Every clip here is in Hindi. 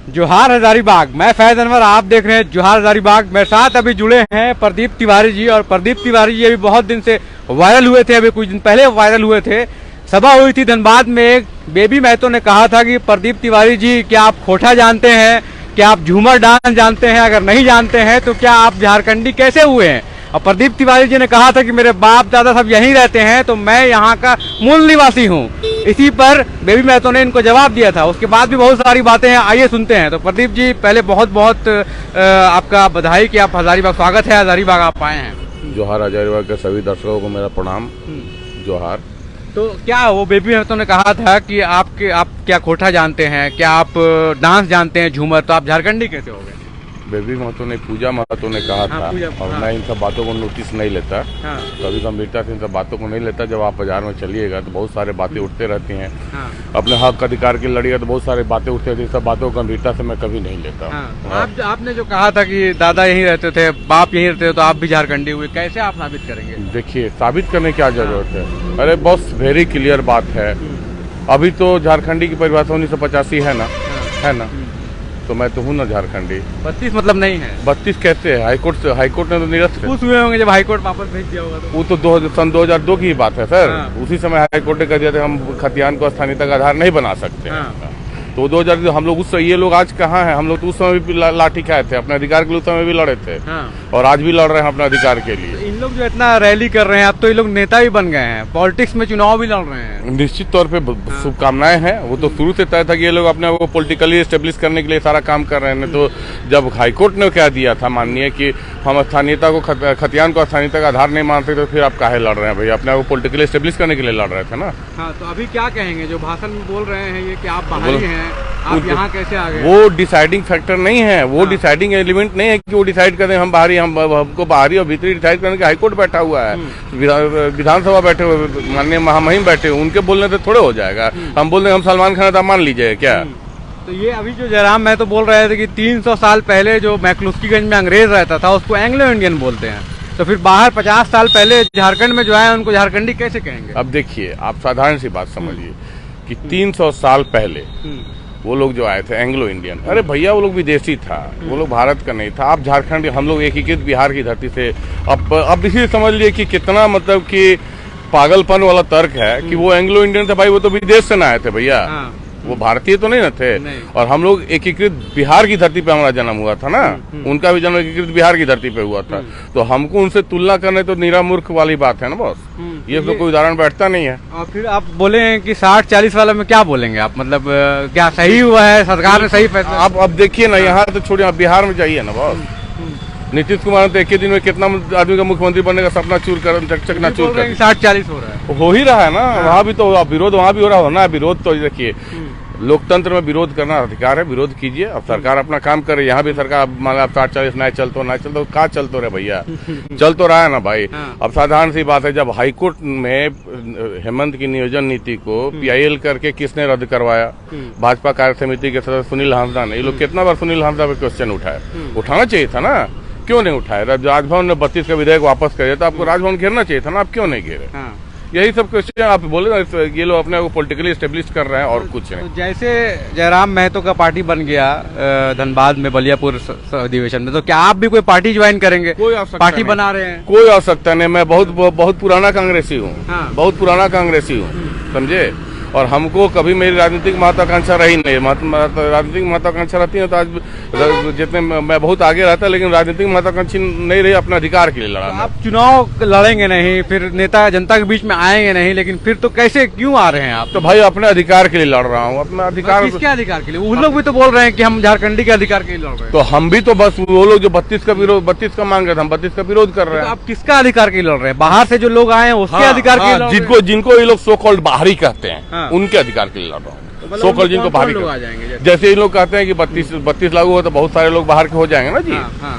जोहार हजारीबाग। मैं फैज अनवर, आप देख रहे हैं जोहार हजारीबाग। मेरे साथ अभी जुड़े हैं प्रदीप तिवारी जी, और प्रदीप तिवारी जी अभी बहुत दिन से वायरल हुए थे, अभी कुछ दिन पहले वायरल हुए थे। सभा हुई थी धनबाद में, एक बेबी महतो ने कहा था कि प्रदीप तिवारी जी, क्या आप खोटा जानते हैं, क्या आप झूमर डांस जानते हैं, अगर नहीं जानते हैं तो क्या आप झारखंडी कैसे हुए हैं। और प्रदीप तिवारी जी ने कहा था कि मेरे बाप दादा सब यहीं रहते हैं, तो मैं यहाँ का मूल निवासी हूँ। इसी पर बेबी महतो ने इनको जवाब दिया था। उसके बाद भी बहुत सारी बातें हैं, आइए सुनते हैं। तो प्रदीप जी, पहले बहुत बहुत आपका बधाई कि आप हजारीबाग, स्वागत है हजारीबाग आप आए हैं। जोहार हजारीबाग के सभी दर्शकों को मेरा प्रणाम। जोहार। तो क्या वो बेबी महतो ने कहा था कि आप क्या खोटा जानते हैं, क्या आप डांस जानते हैं, झूमर, तो आप झारखंडी कैसे हो गए। बेबी महतो ने, पूजा महतो ने कहा था। और मैं इन सब बातों को नोटिस नहीं लेता, कभी गंभीरता से इन सब बातों को नहीं लेता। जब आप बाजार में चलिएगा तो बहुत सारे बातें उठते रहती हैं। अपने हक अधिकार की लड़िएगा तो बहुत सारी बातें उठती रहती हैं। सब बातों को गंभीरता से मैं कभी नहीं लेता। आपने जो कहा था कि दादा यहीं रहते थे, बाप यहीं रहते थे, तो आप भी झारखंडी हुए, कैसे आप साबित करेंगे। देखिए, साबित करने की क्या जरूरत है। अरे बस वेरी क्लियर बात है। अभी तो झारखंडी की परिभाषा 1985 है ना, तो मैं तो हूँ ना झारखंडी। 32 मतलब नहीं है। 32 कैसे है? हाईकोर्ट ने तो निरस्त खुश हुए होंगे जब हाईकोर्ट वापस भेज दिया होगा तो। वो तो सन 2002 की बात है सर। उसी समय हाईकोर्ट ने कह दिया था हम खतियान को स्थानीयता का आधार नहीं बना सकते। तो 2000 हम लोग ये लोग आज कहाँ हैं? हम लोग तो उस समय भी लाठी खाए थे, अपने अधिकार के लिए उस समय भी लड़े थे। और आज भी लड़ रहे हैं अपने अधिकार के लिए। इन लोग जो इतना रैली कर रहे हैं, अब तो ये लोग नेता भी बन गए हैं, पॉलिटिक्स में चुनाव भी लड़ रहे हैं। निश्चित तौर पे शुभकामनाएं हैं। वो तो शुरू से तय था कि ये लोग अपने आप को पॉलिटिकली एस्टेब्लिश करने के लिए सारा काम कर रहे हैं। तो जब हाईकोर्ट ने कह दिया था माननीय कि हम स्थानीयता को, खतियान को स्थानीयता का आधार नहीं मानते, तो फिर आप काहे लड़ रहे हैं भाई? अपने आप को पॉलिटिकली एस्टेब्लिश करने के लिए लड़ रहे थे ना। हाँ, तो अभी क्या कहेंगे जो भाषण में बोल रहे हैं ये कि आप बाहरी हैं, आप यहाँ कैसे आ गए? वो डिसाइडिंग फैक्टर नहीं है, वो डिसाइडिंग एलिमेंट नहीं है कि वो डिसाइड करें हम बाहरी, हमको बाहरी और भीतरी डिसाइड करने के हाईकोर्ट बैठा हुआ है, विधानसभा बैठे हुए माननीय महामहिम बैठे हुए, उनके बोलने से थोड़े हो जाएगा। हम बोल रहे हम सलमान खान था, मान लीजिए क्या। तो ये अभी जो जयराम महतो बोल रहे थे कि 300 साल पहले जो मैकलुस्कीगंज में अंग्रेज रहता था उसको एंग्लो इंडियन बोलते हैं, तो फिर बाहर 50 साल पहले झारखंड में जो आए उनको झारखंडी कैसे कहेंगे। अब देखिए, आप साधारण सी बात समझिए कि 300 साल पहले वो लोग जो आए थे एंग्लो इंडियन, अरे भैया वो लोग विदेशी था, वो लोग भारत का नहीं था। आप झारखंड, हम लोग एकीकृत बिहार की धरती से। अब इसी समझ लिए कि कितना मतलब कि पागलपन वाला तर्क है कि वो एंग्लो इंडियन थे। भाई वो तो विदेश से ना आए थे भैया, वो भारतीय तो नहीं ना थे। और हम लोग एकीकृत बिहार की धरती पे हमारा जन्म हुआ था ना, उनका भी जन्म एकीकृत बिहार की धरती पे हुआ था। तो हमको उनसे तुलना करने तो निरा मूर्ख वाली बात है ना बॉस। ये तो कोई उदाहरण बैठता नहीं है। और फिर आप बोले कि 60-40 वाला में क्या बोलेंगे आप, मतलब क्या सही हुआ है, सरकार ने सही फैसला? आप अब देखिए ना, यहाँ तो छोड़िए, बिहार में जाइए ना बॉस। नीतीश कुमार ने तो एक ही दिन में कितना आदमी का मुख्यमंत्री बनने का सपना चूर कर, चकनाचूर कर। 60-40 हो रहा है, हो ही रहा है ना। वहाँ भी तो विरोध, वहाँ भी हो रहा होना है विरोध। तो देखिए, लोकतंत्र में विरोध करना अधिकार है, विरोध कीजिए। अब सरकार अपना काम करे। यहाँ भी सरकार मान लो 60-40 ना चलते कहाँ चलते रहे भैया, चल तो रहा है ना भाई। अब साधारण सी बात है, जब हाईकोर्ट में हेमंत की नियोजन नीति को PIL करके किसने रद्द करवाया? भाजपा कार्य समिति के सदस्य सुनील हांसदा ने। ये लोग कितना बार सुनील हांसदा पे क्वेश्चन उठाए? उठाना चाहिए था ना, क्यों नहीं उठाया? राजभवन ने 32 का विधेयक वापस कर दिया तो आपको राजभवन घेरना चाहिए था ना, आप क्यों नहीं घेरे? यही सब क्वेश्चन आप बोले ना, ये लोग अपने को पॉलिटिकली एस्टेब्लिश कर रहे हैं और कुछ नहीं। तो जैसे जयराम महतो का पार्टी बन गया धनबाद में बलियापुर अधिवेशन में, तो क्या आप भी कोई पार्टी ज्वाइन करेंगे? कोई आवश्यकता पार्टी बना रहे हैं? कोई आवश्यकता नहीं। मैं बहुत पुराना कांग्रेसी हूँ, बहुत पुराना कांग्रेसी हूँ, समझे। और हमको कभी मेरी राजनीतिक महत्वाकांक्षा रही नहीं। राजनीतिक महत्वाकांक्षा रहती है तो आज जितने मैं बहुत आगे रहता, लेकिन राजनीतिक महत्वाकांक्षा नहीं रही, अपने अधिकार के लिए लड़ा। तो आप चुनाव लड़ेंगे नहीं, फिर नेता जनता के बीच में आएंगे नहीं, लेकिन फिर तो कैसे, क्यों आ रहे हैं आप? तो भाई अपने अधिकार के लिए लड़ रहा हूँ। अपना अधिकार, किसके अधिकार के लिए? वो लोग भी तो बोल रहे हैं कि हम झारखंडी के अधिकार के लिए लड़ रहे हैं। तो हम भी तो बस वो लोग जो 32 का मांग रहे थे, हम 32 का विरोध कर रहे हैं। आप किसका अधिकार के लिए लड़ रहे हैं? बाहर से जो लोग आए हैं उसके अधिकार के लिए? जिनको ये लोग सो कॉल्ड बाहरी कहते हैं, उनके अधिकार के लिए लड़ रहा हूँ। सो कॉल्ड जिनको बाहरी लोग आ जाएंगे, जैसे ये लोग कहते हैं कि 32 लागू हो तो बहुत सारे लोग बाहर के हो जाएंगे ना जी।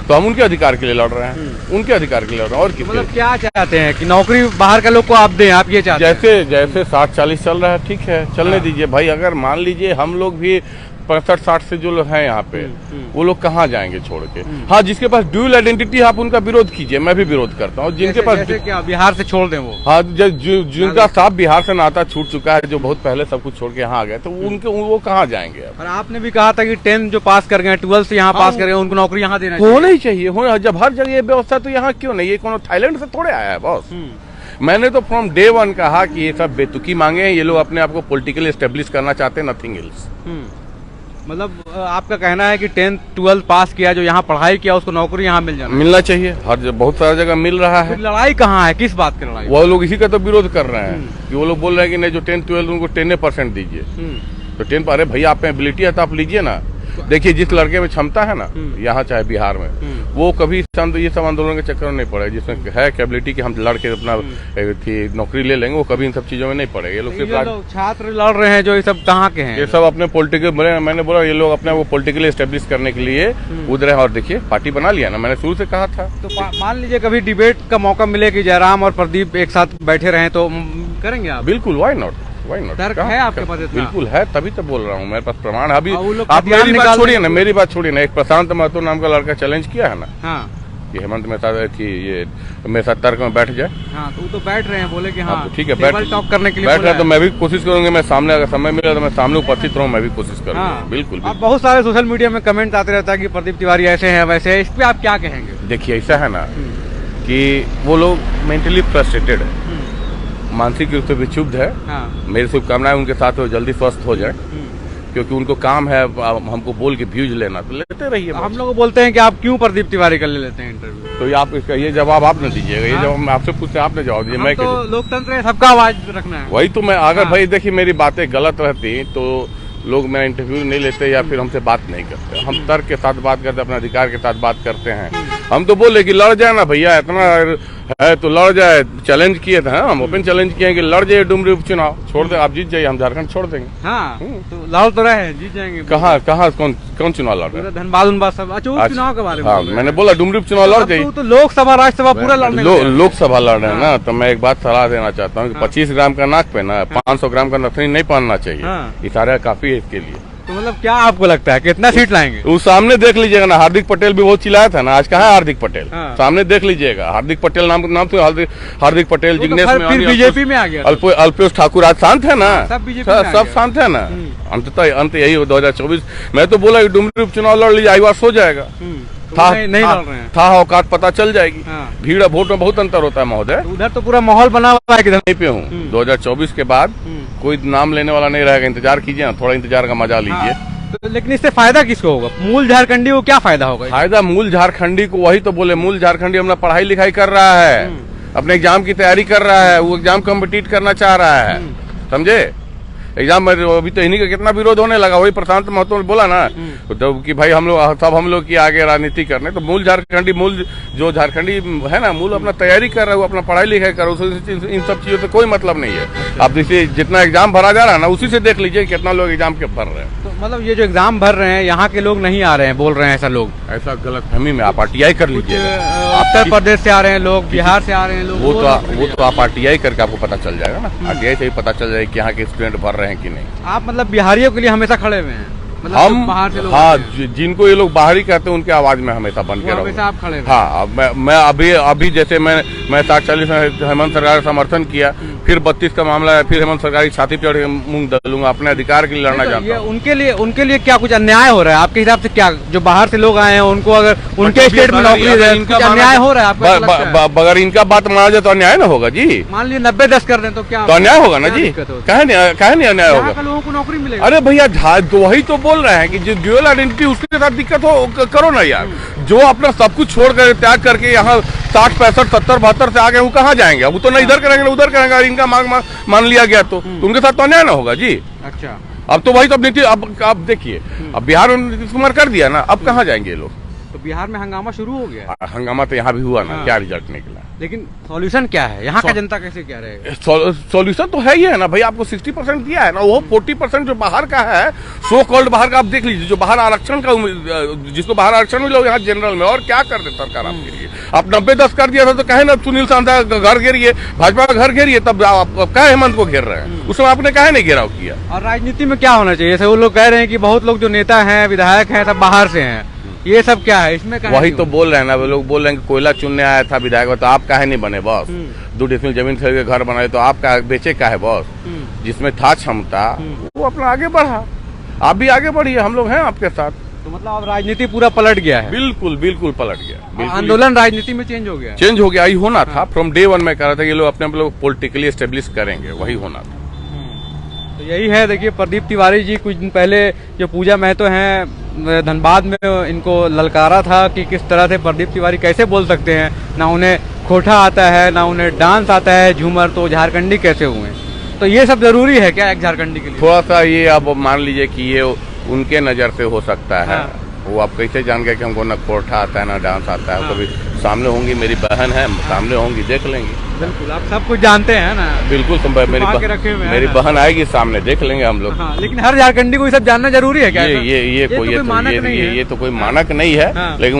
तो हम उनके अधिकार के लिए लड़ रहे हैं, उनके अधिकार के लिए लड़ रहे हैं। और मतलब क्या चाहते हैं कि नौकरी बाहर के लोग को आप दें, आप ये चाहते हैं? जैसे 60-40 चल रहा है, ठीक है, चलने दीजिए भाई। अगर मान लीजिए हम लोग भी 65-60 से जो लोग हैं यहाँ पे, वो लोग कहाँ जाएंगे छोड़ के। हाँ, जिसके पास ड्यूअल आइडेंटिटी आप उनका विरोध कीजिए, मैं भी विरोध करता हूँ। जिनके पास क्या बिहार से छोड़ दें वो, हाँ, जिनका साफ बिहार से नाता छूट चुका है, जो बहुत पहले सब कुछ छोड़ के यहाँ आ गए, तो उनके वो कहाँ जाएंगे। और आपने भी कहा था कि 10 जो पास कर गए, 12 से यहाँ पास कर गए, उनको नौकरी यहाँ देना होना ही चाहिए। जब हर जगह ये व्यवस्था, तो यहाँ क्यों नहीं? ये कौन थाईलैंड से थोड़े आया है बॉस। मैंने तो फ्रॉम डे 1 कहा कि ये सब बेतुकी मांगे हैं, ये लोग अपने आप को पॉलिटिकली एस्टेब्लिश करना चाहते हैं, नथिंग एल्स। मतलब आपका कहना है कि 10th 12 पास किया, जो यहाँ पढ़ाई किया, उसको नौकरी यहाँ मिलना चाहिए। बहुत सारा जगह मिल रहा है। लड़ाई कहाँ है, किस बात की लड़ाई? वो लोग इसी का तो विरोध कर रहे हैं कि वो लोग बोल रहे हैं कि नहीं, जो 10th 12 उनको 10% दीजिए। तो 10, अरे भैया आप में एबिलिटी है तो आप लीजिए ना। देखिए, जिस लड़के में क्षमता है ना, यहाँ चाहे बिहार में, वो कभी ये सब आंदोलन के चक्कर में नहीं पड़े। जिसमें है कैपेबिलिटी कि हम लड़ के अपना नौकरी ले लेंगे, वो कभी इन सब चीजों में नहीं पड़े। ये लोग सिर्फ छात्र लड़ रहे हैं, जो ये सब कहाँ के हैं? ये सब अपने पॉलिटिकल, मैंने बोला ये लोग अपने वो पॉलिटिकली एस्टेब्लिश करने के लिए उधर है। और देखिए, पार्टी बना लिया ना, मैंने शुरू से कहा था। तो मान लीजिए कभी डिबेट का मौका मिले कि जयराम और प्रदीप एक साथ बैठे रहे, तो करेंगे आप? बिल्कुल, वाई नॉट। तर्क है आपके पास? बिल्कुल है, तभी तो बोल रहा हूँ, मेरे पास प्रमाण। अभी आप मेरी बात छोड़िए ना, मेरी बात छोड़िए ना। एक प्रशांत महतो नाम का लड़का चैलेंज किया है ना, हाँ, ये हेमंत मेरे साथ तर्क में बैठ जाए। हाँ, तो वो तो बैठ रहे हैं, बोले कि हाँ, तो ठीक है, टॉक करने के लिए बैठ रहे, तो मैं भी कोशिश करूंगा। मैं सामने, अगर समय मिला तो मैं सामने उपस्थित रहूँ, मैं भी कोशिश करूंगा। बिल्कुल। अब बहुत सारे सोशल मीडिया में कमेंट आते रहता है कि प्रदीप तिवारी ऐसे हैं वैसे है, इस पे आप क्या कहेंगे? देखिए, ऐसा है ना कि वो लोग मेंटली फ्रस्ट्रेटेड है, मानसिक रूप से विक्षुब्ध है। हाँ। मेरी शुभकामनाएं उनके साथ वो जल्दी स्वस्थ हो जाए, क्योंकि उनको काम है हमको बोल के व्यूज लेना, तो लेते रहिए। हम लोग बोलते हैं कि आप क्यों प्रदीप तिवारी का ले लेते हैं इंटरव्यू, तो आप इसका ये जवाब आप न दीजिएगा। ये जवाब मैं आपसे पूछते हैं, आपने जवाब दिया। मैं तो लोकतंत्र है, सबका आवाज रखना है। वही तो मैं, अगर भाई देखिए मेरी बातें गलत रहती तो लोग मेरा इंटरव्यू नहीं लेते या फिर हमसे बात नहीं करते। हम तर्क के साथ बात करते, अपने अधिकार के साथ बात करते हैं। हम तो बोले कि लड़ जाए ना भैया, इतना है तो लड़ जाए। चैलेंज किए थे, हम ओपन चैलेंज किए कि लड़ जाइए डुमरी उपचुनाव, छोड़ दे, आप जीत जाइए, हम झारखंड छोड़ देंगे। हाँ, तो लड़ तो रहे, जीत जाएंगे। कहाँ कौन चुनाव लड़ रहे हैं? धनबाद सब। अच्छा, चुनाव के बारे में? हाँ, मैंने बोला डुमरी उपचुनाव लड़ जाइए। तो लोकसभा राज्यसभा पूरा लड़ने लोकसभा लड़ रहे हैं ना, तो मैं एक बात सलाह देना चाहता हूँ कि 25 ग्राम का नाक पे ना 500 ग्राम का नथनी नहीं पहनना चाहिए। इशारा काफी है इसके लिए। तो मतलब क्या आपको लगता है कितना सीट लाएंगे? उस सामने देख लीजिएगा ना, हार्दिक पटेल भी बहुत चिल्लाया था ना, आज कहाँ है हार्दिक पटेल? सामने देख लीजिएगा, हार्दिक पटेल नाम तो हार्दिक पटेल, जिग्नेश फिर बीजेपी में आ गया, अल्पेश ठाकुर आज शांत है ना, सब शांत है ना। अंत यही हो 2024। मैं तो बोला डुमरी उपचुनाव लड़ लीजिए, आईवास हो जाएगा। नहीं लड़ रहे हैं, था औकात पता चल जाएगी। भीड़ वोट में बहुत अंतर होता है महोदय। उधर तो पूरा माहौल बना हुआ है, नहीं पे हूँ। 2024 के बाद कोई नाम लेने वाला नहीं रहेगा, इंतजार कीजिए ना, थोड़ा इंतजार का मजा लीजिए। लेकिन इससे फायदा किसको होगा? मूल झारखंडी को क्या फायदा होगा? फायदा मूल झारखंडी को, वही तो बोले, मूल झारखंडी अपना पढ़ाई लिखाई कर रहा है, अपने एग्जाम की तैयारी कर रहा है, वो एग्जाम कॉम्पिटिट करना चाह रहा है, समझे? एग्जाम में अभी तो इन्हीं का कितना विरोध होने लगा। वही प्रशांत महतो ने बोला ना तो कि भाई हम लोग की आगे राजनीति करने, तो मूल झारखंडी, मूल जो झारखंडी है ना, मूल अपना तैयारी कर रहा है, वो अपना पढ़ाई लिखाई कर रहा है, इन सब चीजों से कोई मतलब नहीं है। अब जैसे जितना एग्जाम भरा जा रहा है ना, उसी से देख लीजिए कितना लोग एग्जाम के भर रहे हैं। तो मतलब ये जो एग्जाम भर रहे हैं, यहाँ के लोग नहीं आ रहे हैं, बोल रहे हैं ऐसा लोग, ऐसा गलतफहमी में आप RTI कर लीजिए। उत्तर प्रदेश से आ रहे हैं लोग, बिहार से आ रहे हैं लोग, वो तो आप RTI करके आपको पता चल जाएगा ना। RTI से ही पता चल जाएगा कि यहाँ के स्टूडेंट भर रहे हैं कि नहीं। आप मतलब बिहारियों के लिए हमेशा खड़े हुए हैं? मतलब हम बाहर से लोग, हाँ, जिनको ये लोग बाहरी कहते हैं उनके आवाज में हमेशा बन के रहूंगा। आप खड़े? हाँ, मैं अभी जैसे मैं 47 में हेमंत सरकार का समर्थन किया, फिर 32 का मामला है, फिर हेमंत सरकार की छाती पे चढ़ के मूंग दलूंगा, अपने अधिकार के लिए लड़ना चाहता हूँ। उनके लिए क्या कुछ अन्याय हो रहा है आपके हिसाब से? क्या जो बाहर से लोग आए हैं उनको अगर उनके स्टेट में नौकरी दे, इनका अन्याय हो रहा है? अगर इनका बात माना जाए तो अन्याय ना होगा जी। मान लीजिए 90-10 कर दें तो क्या तो अन्याय होगा ना जी? कहे नहीं अन्याय होगा? लोगों को नौकरी मिलेगी। अरे भैया, वही तो बोल रहे हैं कि जो ड्यूअल आइडेंटिटी, उसके साथ दिक्कत हो करो ना यार। जो अपना सब कुछ छोड़ कर त्याग करके यहाँ 60, 65, 70, 72 से आ गए, वो कहाँ जाएंगे? वो तो ना इधर करेंगे ना उधर करेंगे। इनका मांग मान लिया गया तो उनके साथ तो अन्याय ना होगा जी। अच्छा, अब तो वही तो नीति, अब देखिए, अब बिहार में नीतीश कुमार कर दिया ना, अब कहाँ जाएंगे ये लोग? तो बिहार में हंगामा शुरू हो गया है। हंगामा तो यहाँ भी हुआ ना, हाँ। क्या रिजल्ट निकला? लेकिन सॉल्यूशन क्या है, यहाँ का जनता कैसे क्या रहेगा? सॉल्यूशन तो है ही है ना भाई, आपको 60% दिया है ना, वो 40% जो बाहर का है, सो कॉल्ड बाहर का आप देख लीजिए, जो बाहर आरक्षण का जिसको बाहर आरक्षण मिला यहाँ जनरल में, और क्या कर दे सरकार आपके लिए? आप 90-10 कर दिया था तो कहे ना सुनील सांधा घर घेरिए, भाजपा का घर घेरिए, तब आप कहे हेमंत को घेर रहे हैं, उसमें आपने कहे नहीं घेराव किया? और राजनीति में क्या होना चाहिए? जैसे वो लोग कह रहे हैं कि बहुत लोग जो नेता हैं, विधायक हैं, सब बाहर से हैं, ये सब क्या है इसमें? वही तो बोल रहे हैं ना, वो लोग बोल रहे हैं कि कोयला चुनने आया था विधायक, तो आप काहे नहीं बने बॉस? 2 डिसमिल जमीन खरीद के घर बनाए तो आप का बेचे का है बॉस? जिसमें था क्षमता वो अपना आगे बढ़ा, आप भी आगे बढ़िए, हम लोग हैं आपके साथ। तो मतलब अब राजनीति पूरा पलट गया है? बिल्कुल बिल्कुल पलट गया, आंदोलन राजनीति में चेंज हो गया? चेंज हो गया, यही होना था। फ्रॉम डे 1 में कह रहा था ये लोग अपने लोग पॉलिटिकली एस्टेब्लिश करेंगे, वही होना था। तो यही है। देखिए प्रदीप तिवारी जी कुछ दिन पहले जो पूजा महतो हैं धनबाद में, इनको ललकारा था कि किस तरह से प्रदीप तिवारी कैसे बोल सकते हैं, ना उन्हें खोटा आता है ना उन्हें डांस आता है, झूमर, तो झारखंडी कैसे हुए? तो ये सब जरूरी है क्या एक झारखंडी के लिए? थोड़ा सा ये आप मान लीजिए कि ये उनके नजर से हो सकता है। वो आप कैसे जान गए कि हमको ना कोठा आता है ना डांस आता है? कभी सामने होंगी, मेरी बहन है, सामने होंगी, देख लेंगी। बिल्कुल, आप सब कुछ जानते हैं ना? बिल्कुल, मेरी बहन आएगी सामने, देख लेंगे हम लोग। हाँ, लेकिन हर झारखंडी को ये सब जानना जरूरी है क्या? ये तो कोई मानक नहीं है। लेकिन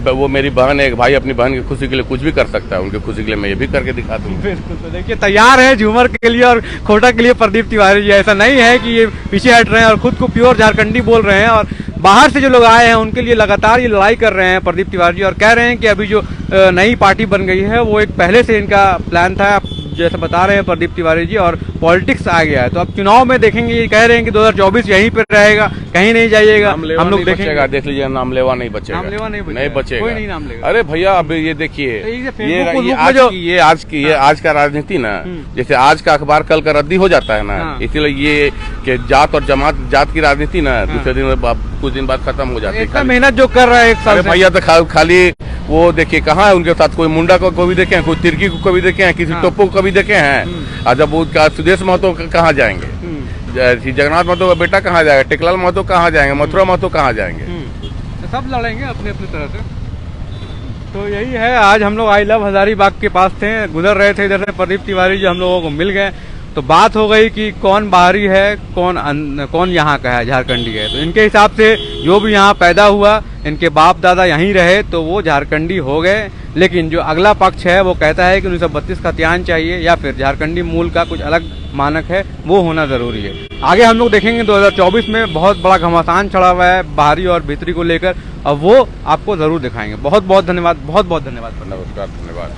वो मेरी बहन है, भाई अपनी बहन की खुशी के लिए कुछ भी कर सकता है, उनकी खुशी के लिए मैं ये भी करके दिखा दूंगा। बिल्कुल, तो देखिए तैयार है झूमर के लिए और खोटा के लिए प्रदीप तिवारी जी। ऐसा नहीं है कि ये पीछे हट रहे हैं और खुद को प्योर झारखंडी बोल रहे हैं, और बाहर से जो लोग आए हैं उनके लिए लगातार ये लड़ाई कर रहे हैं प्रदीप तिवारी जी, और कह रहे हैं कि अभी जो नई पार्टी बन गई है वो एक पहले से इनका प्लान था, जैसे बता रहे हैं प्रदीप तिवारी जी, और पॉलिटिक्स आ गया है। तो अब चुनाव में देखेंगे, ये कह रहे हैं कि 2024 यहीं पर रहेगा, कहीं नहीं जाइएगा। हम लोग देखेंगे, देख लीजिए, नाम लेवा नहीं बचेगा, नहीं बचेगा, कोई नहीं नाम लेगा। अरे भैया अब ये देखिए, ये आज का राजनीति ना, जैसे आज का अखबार कल का रद्दी हो जाता है ना, इसीलिए ये कि जात और जात की राजनीति ना दूसरे दिन कुछ दिन बाद खत्म हो जाती है। इतना मेहनत जो कर रहा है एक साल भैया, तो खाली वो देखिए कहाँ है उनके साथ, कोई मुंडा को कभी देखे हैं, कोई तिरकी को कभी देखे हैं, किसी टोपो को कभी देखे हैं? और जब वो सुदेश महतो कहाँ जाएंगे, जगन्नाथ महतो का बेटा कहाँ जाएगा, टेकलाल महतो कहाँ जाएंगे, मथुरा महतो कहाँ जाएंगे? तो सब लड़ेंगे अपने अपनी तरह से। तो यही है, आज हम लोग आई लव हजारीबाग के पास थे, गुजर रहे थे इधर से, प्रदीप तिवारी जी हम लोगों को मिल गए, तो बात हो गई कि कौन बाहरी है, कौन यहाँ का है, झारखंडी है। तो इनके हिसाब से जो भी यहाँ पैदा हुआ, इनके बाप दादा यहीं रहे, तो वो झारखंडी हो गए। लेकिन जो अगला पक्ष है वो कहता है कि 1932 का त्यान चाहिए, या फिर झारखंडी मूल का कुछ अलग मानक है, वो होना जरूरी है। आगे हम लोग देखेंगे 2024 में बहुत बड़ा घमासान चढ़ा हुआ है बाहरी और भीतरी को लेकर, और वो आपको जरूर दिखाएंगे। बहुत बहुत धन्यवाद, बहुत बहुत धन्यवाद। नमस्कार, धन्यवाद।